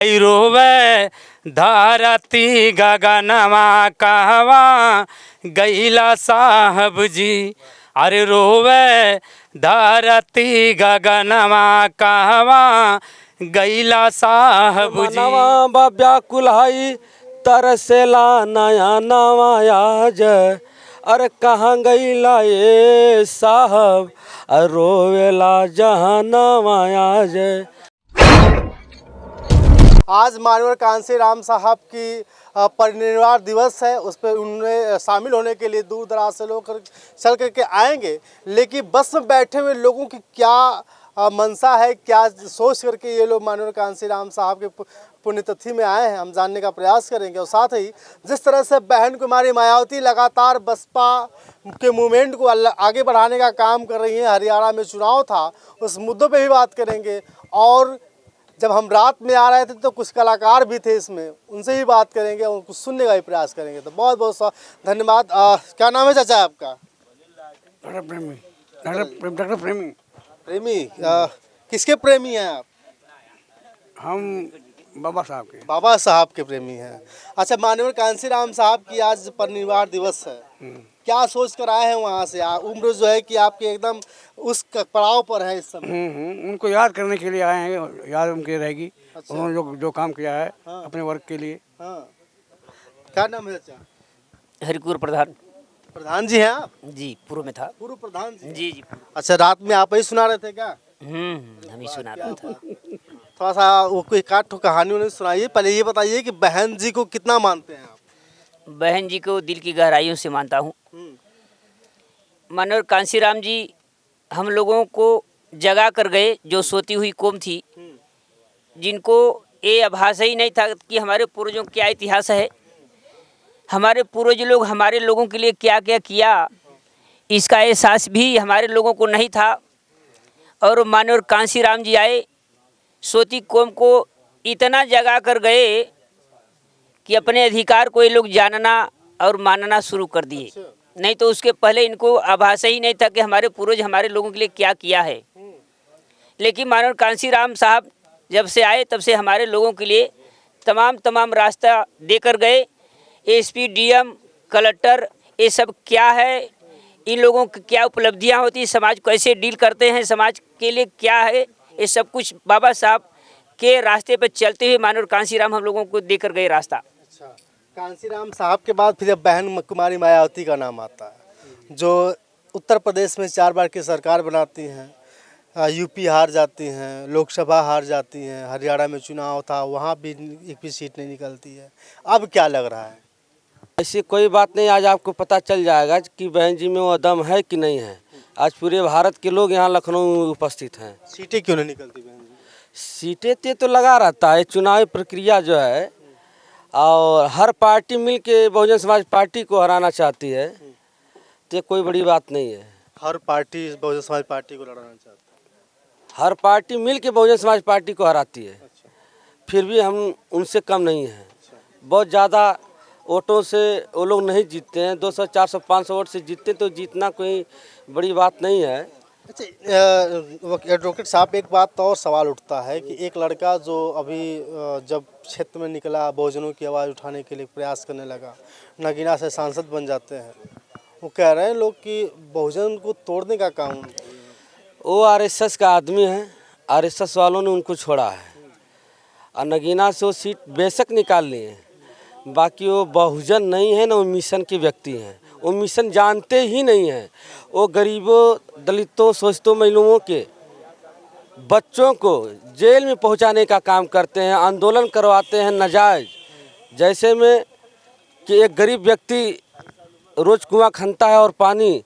रोवे धरती गगनमा कहवा गैला साहब जी। अरे रोवे धरती गगनमा कहवा गैला साहब जी। मनवा व्याकुल हई तरसेला नया नवायाज। अरे कहाँ गईला ये साहब रोवेला जहाँ नवायाज। आज माननीय कांसीराम साहब की परिनिर्वाण दिवस है। उस पर उनमें शामिल होने के लिए दूर दराज से लोग चल करके आएंगे, लेकिन बस में बैठे हुए लोगों की क्या मनसा है, क्या सोच करके ये लोग माननीय कांसीराम साहब के पुण्यतिथि में आए हैं, हम जानने का प्रयास करेंगे। और साथ ही जिस तरह से बहन कुमारी मायावती लगातार बसपा के मूवमेंट को आगे बढ़ाने का काम कर रही हैं, हरियाणा में चुनाव था उस मुद्दों पे भी बात करेंगे। और जब हम रात में आ रहे थे तो कुछ कलाकार भी थे इसमें, उनसे भी बात करेंगे और कुछ सुनने का भी प्रयास करेंगे। तो बहुत बहुत धन्यवाद। क्या नाम है चाचा आपका? डॉक्टर प्रेमी। डॉक्टर प्रेमी। प्रेमी किसके प्रेमी हैं आप? हम बाबा साहब के। बाबा साहब के प्रेमी हैं। अच्छा, माननीय कांसीराम साहब की आज परिनिर्वाण दिवस है, क्या सोच कर आए हैं वहाँ से? उम्र जो है कि आपके एकदम उस पड़ाव पर है इस समय। उनको याद करने के लिए आए हैं, याद उनकी रहेगी। अच्छा। उन्होंने जो काम किया है हाँ। अपने वर्ग के लिए। हाँ, क्या नाम है चाचा? हरिकुर प्रधान प्रधान जी हैं आप? जी, पूर्व में था। पूर्व प्रधान जी? जी जी। अच्छा, रात में आप ही सुना रहे थे क्या? हम ही सुना रहा था। थोड़ा सा वो कोई एक आध कहानी उन्हें सुनाइए। पहले ये बताइए कि बहन जी को कितना मानते हैं आप? बहन जी को दिल की गहराइयों से मानता हूँ। माननीय कांसीराम जी हम लोगों को जगा कर गए, जो सोती हुई कौम थी, जिनको ये आभास ही नहीं था कि हमारे पूर्वजों क्या इतिहास है, हमारे पूर्वज लोग हमारे लोगों के लिए क्या क्या किया, इसका एहसास भी हमारे लोगों को नहीं था। और माननीय कांसीराम जी आए, सोती कौम को इतना जगा कर गए कि अपने अधिकार को ये लोग जानना और मानना शुरू कर दिए। नहीं तो उसके पहले इनको आभास ही नहीं था कि हमारे पूर्वज हमारे लोगों के लिए क्या किया है। लेकिन माननीय कांसीराम साहब जब से आए तब से हमारे लोगों के लिए तमाम रास्ता देकर गए। एसपी, डीएम, कलेक्टर, ये सब क्या है, इन लोगों की क्या उपलब्धियां होती, समाज कैसे डील करते हैं, समाज के लिए क्या है, ये सब कुछ बाबा साहब के रास्ते पर चलते हुए माननीय कांसीराम हम लोगों को देकर गए रास्ता। अच्छा, कांसीराम साहब के बाद फिर बहन कुमारी मायावती का नाम आता है, जो उत्तर प्रदेश में 4 बार की सरकार बनाती हैं, यूपी हार जाती हैं, लोकसभा हार जाती हैं, हरियाणा में चुनाव था वहाँ भी एक भी सीट नहीं निकलती है। अब क्या लग रहा है? ऐसी कोई बात नहीं, आज आपको पता चल जाएगा कि बहन जी में वो दम है कि नहीं है। आज पूरे भारत के लोग यहाँ लखनऊ में उपस्थित हैं। सीटें क्यों नहीं निकलती बहन जी? सीटें तो लगा रहता है, चुनावी प्रक्रिया जो है, और हर पार्टी मिल के बहुजन समाज पार्टी को हराना चाहती है, तो कोई बड़ी बात नहीं है। हर पार्टी बहुजन समाज पार्टी को लड़ाना चाहती है। हर पार्टी मिल के बहुजन समाज पार्टी को हराती है। फिर भी हम उनसे कम नहीं हैं। बहुत ज़्यादा वोटों से वो लोग नहीं जीतते हैं, 200, 400, 500 वोट से जीतते, तो जीतना कोई बड़ी बात नहीं है। अच्छा, एडवोकेट साहब, एक बात और सवाल उठता है कि एक लड़का जो अभी जब क्षेत्र में निकला, बहुजनों की आवाज़ उठाने के लिए प्रयास करने लगा, नगीना से सांसद बन जाते हैं, वो कह रहे हैं लोग कि बहुजन को तोड़ने का काम। वो आरएसएस का आदमी है, आरएसएस वालों ने उनको छोड़ा है, और नगीना से वो सीट बेशक निकाल लिए, बाकी वो बहुजन नहीं है ना, वो मिशन के व्यक्ति हैं। वो मिशन जानते ही नहीं हैं। वो गरीबों, दलितों, शोषितों, महिलाओं के बच्चों को जेल में पहुंचाने का काम करते हैं, आंदोलन करवाते हैं नाजायज। जैसे में कि एक गरीब व्यक्ति रोज़ कुआं खनता है और पानी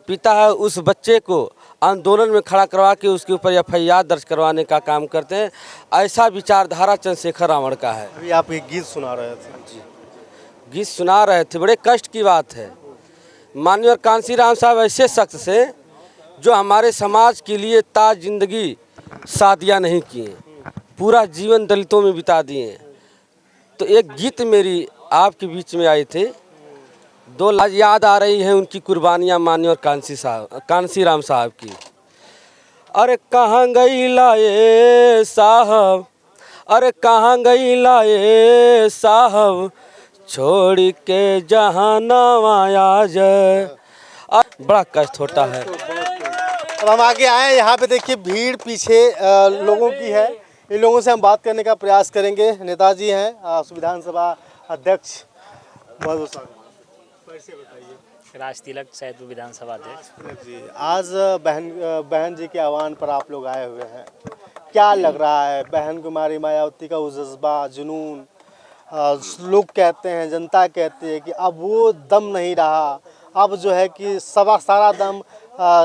पीता है, उस बच्चे को आंदोलन में खड़ा करवा के उसके ऊपर एफआईआर दर्ज करवाने का काम करते हैं। ऐसा विचारधारा चंद्रशेखर रावण का है। अभी आप एक गीत सुना रहे थे। गीत सुना रहे थे, बड़े कष्ट की बात है। माननीय कांसीराम साहब ऐसे शख्स से जो हमारे समाज के लिए ताज जिंदगी शादियाँ नहीं किए, पूरा जीवन दलितों में बिता दिए। तो एक गीत मेरी आपके बीच में आए थे, 2 लाख याद आ रही है उनकी कुर्बानियाँ माननीय कांसीराम साहब की। अरे कहाँ गईला ये साहब अरे कहाँ गई लाए साहब छोड़ के जहानामा आज। बड़ा कष्ट होता है। अब हम आगे आए, यहाँ पे देखिए भीड़ पीछे लोगों की है। इन लोगों से हम बात करने का प्रयास करेंगे। नेताजी हैं विधानसभा अध्यक्ष मधु सागर से बताइए। राज तिलक सैदपुर विधानसभा अध्यक्ष जी, आज बहन जी के आह्वान पर आप लोग आए हुए हैं, क्या लग रहा है? बहन कुमारी मायावती का वो जज्बा, जुनून, लोग कहते हैं, जनता कहती है कि अब वो दम नहीं रहा, अब जो है कि सारा दम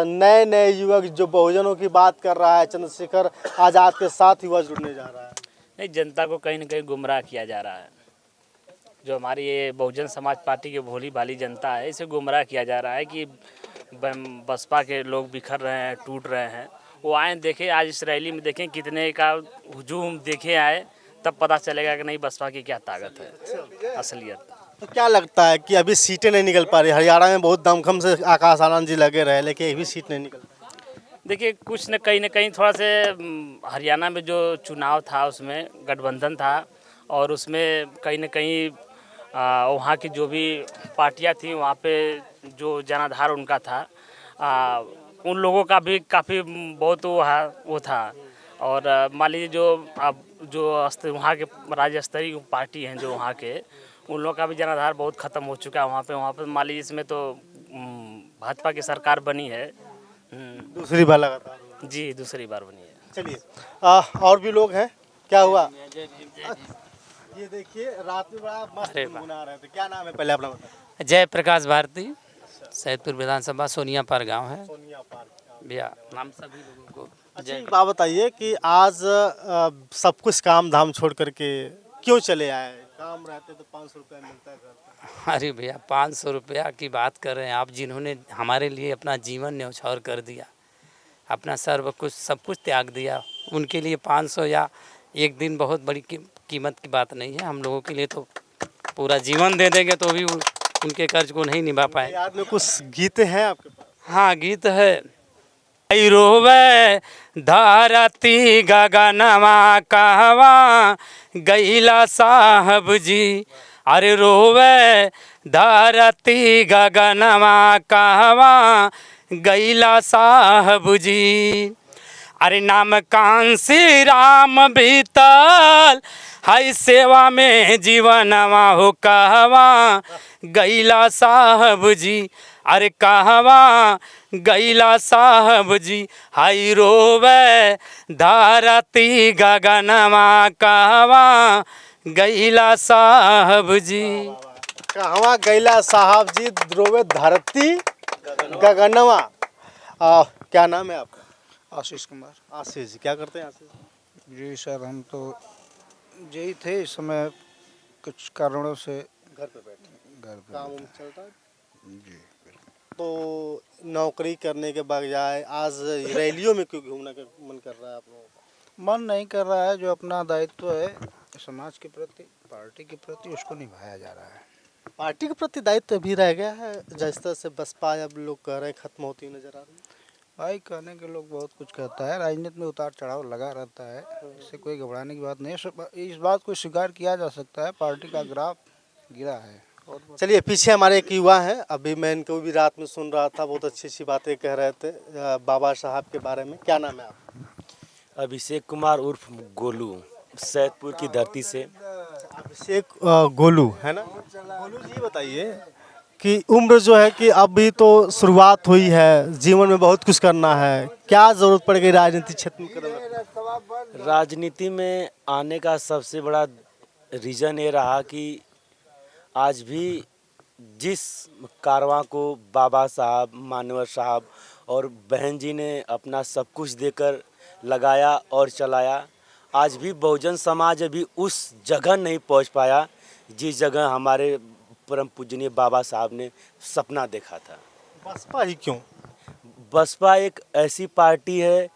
नए नए युवक जो बहुजनों की बात कर रहा है, चंद्रशेखर आज़ाद के साथ युवा जुड़ने जा रहा है। नहीं, जनता को कहीं न कहीं गुमराह किया जा रहा है। जो हमारी ये बहुजन समाज पार्टी की भोली भाली जनता है, इसे गुमराह किया जा रहा है कि बसपा के लोग बिखर रहे हैं, टूट रहे हैं। वो आए देखें, आज इस रैली में देखें कितने का हुजूम देखे आए, तब पता चलेगा कि नहीं बसपा की क्या ताकत है, असलियत। तो क्या लगता है कि अभी सीटें नहीं निकल पा रही? हरियाणा में बहुत दमखम से आकाश आनंद जी लगे रहे, लेकिन एक भी सीट नहीं निकल पाई। देखिए, कुछ न कहीं थोड़ा से हरियाणा में जो चुनाव था उसमें गठबंधन था, और उसमें कहीं न कहीं वहाँ की जो भी पार्टियां थी, वहाँ पे जो जनाधार उनका था, उन लोगों का भी काफ़ी बहुत वो था। और मान लीजिए जो वहाँ के राज्य स्तरीय पार्टी हैं जो वहाँ के, उन लोगों का भी जनाधार बहुत ख़त्म हो चुका है वहाँ पे मान लीजिए इसमें तो भाजपा की सरकार बनी है। दूसरी बार लगातार। जी, दूसरी बार बनी है। चलिए, और भी लोग हैं, क्या हुआ? ये देखिए रात में बड़ा मस्त गुनगुना रहे थे। क्या नाम है पहले अपना बताइए? जय प्रकाश भारती, सैदपुर विधानसभा सोनिया पार गाँव है सोनिया पार्क। भैया, नाम सभी लोगों को। अच्छा, एक बात बताइए कि आज सब कुछ काम धाम छोड़ करके क्यों चले आए? काम रहते तो 500 रुपया मिलता है। अरे भैया, 500 रुपया की बात कर रहे हैं आप, जिन्होंने हमारे लिए अपना जीवन न्यौछावर कर दिया, अपना सर्व कुछ सब कुछ त्याग दिया, उनके लिए 500 या एक दिन बहुत बड़ी कीमत की बात नहीं है। हम लोगों के लिए तो पूरा जीवन दे देंगे तो भी उनके कर्ज को नहीं निभा पाए। याद में कुछ गीत हैं आपके पास? हाँ, गीत है। रोवे धरती गगनमा कहवा गैला साहब जी, अरे रोवे धरती गगनमा कहवा गैला साहब जी, अरे नाम कांसी राम बीतल हाई सेवा में जीवनवा हो कहवा गैला साहब जी, अरे कहवा गैला साहब जी, हाई रोवे धरती गगनमा कहवा गैला साहब जी। कहवा गैला साहब जी, रोवे धरती गगनवा। क्या नाम है आपका? आशीष कुमार। आशीष जी, क्या करते हैं आशीष जी सर, हम तो यही थे, इस समय कुछ कारणों से घर पे बैठे, घर पे काम चलता है जी। तो नौकरी करने के बजाय आज रैलियों में क्यों घूमने का मन कर रहा है आप लोगों का? मन नहीं कर रहा है, जो अपना दायित्व है समाज के प्रति, पार्टी के प्रति, उसको निभाया जा रहा है। पार्टी के प्रति दायित्व भी रह गया है, जिस तरह से बसपा अब लोग कह रहे हैं खत्म होती नजर आ रही है। भाई, कहने के लोग बहुत कुछ कहता है, राजनीति में उतार चढ़ाव लगा रहता है, इससे कोई घबराने की बात नहीं है। इस बात को स्वीकार किया जा सकता है, पार्टी का ग्राफ गिरा है। चलिए, पीछे हमारे एक युवा हैं, अभी मैं इनको भी रात में सुन रहा था, बहुत अच्छी अच्छी बातें कह रहे थे बाबा साहब के बारे में। क्या नाम है आप? अभिषेक कुमार उर्फ गोलू, सैदपुर की धरती से। अभिषेक गोलू है ना? गोलू जी, बताइए कि उम्र जो है कि अभी तो शुरुआत हुई है, जीवन में बहुत कुछ करना है, क्या जरूरत पड़ गई राजनीतिक क्षेत्र में कदम रखने? राजनीति में आने का सबसे बड़ा रीज़न ये रहा कि आज भी जिस कारवां को बाबा साहब, मानवर साहब और बहन जी ने अपना सब कुछ देकर लगाया और चलाया, आज भी बहुजन समाज अभी उस जगह नहीं पहुंच पाया जिस जगह हमारे परम पूजनीय बाबा साहब ने सपना देखा था। बसपा ही क्यों? बसपा एक ऐसी पार्टी है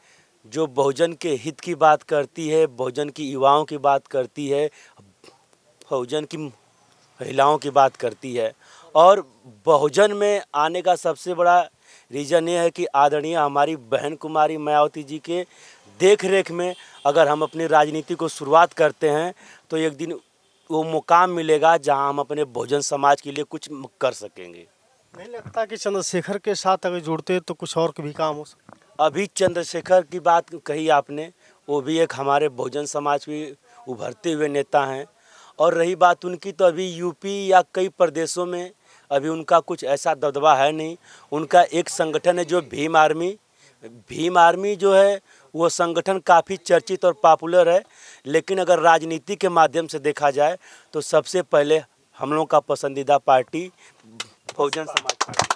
जो बहुजन के हित की बात करती है, बहुजन की युवाओं की बात करती है, बहुजन की महिलाओं की बात करती है। और बहुजन में आने का सबसे बड़ा रीज़न ये है कि आदरणीय हमारी बहन कुमारी मायावती जी के देख रेख में अगर हम अपनी राजनीति को शुरुआत करते हैं तो एक दिन वो मुकाम मिलेगा जहां हम अपने बहुजन समाज के लिए कुछ कर सकेंगे। नहीं लगता कि चंद्रशेखर के साथ अगर जुड़ते तो कुछ और भी काम हो सकता? अभी चंद्रशेखर की बात कही आपने, वो भी एक हमारे बहुजन समाज के उभरते हुए नेता हैं। और रही बात उनकी, तो अभी यूपी या कई प्रदेशों में अभी उनका कुछ ऐसा दबदबा है नहीं। उनका एक संगठन है जो भीम आर्मी जो है वो संगठन काफ़ी चर्चित और पॉपुलर है। लेकिन अगर राजनीति के माध्यम से देखा जाए तो सबसे पहले हम लोगों का पसंदीदा पार्टी बहुजन समाज पार्टी।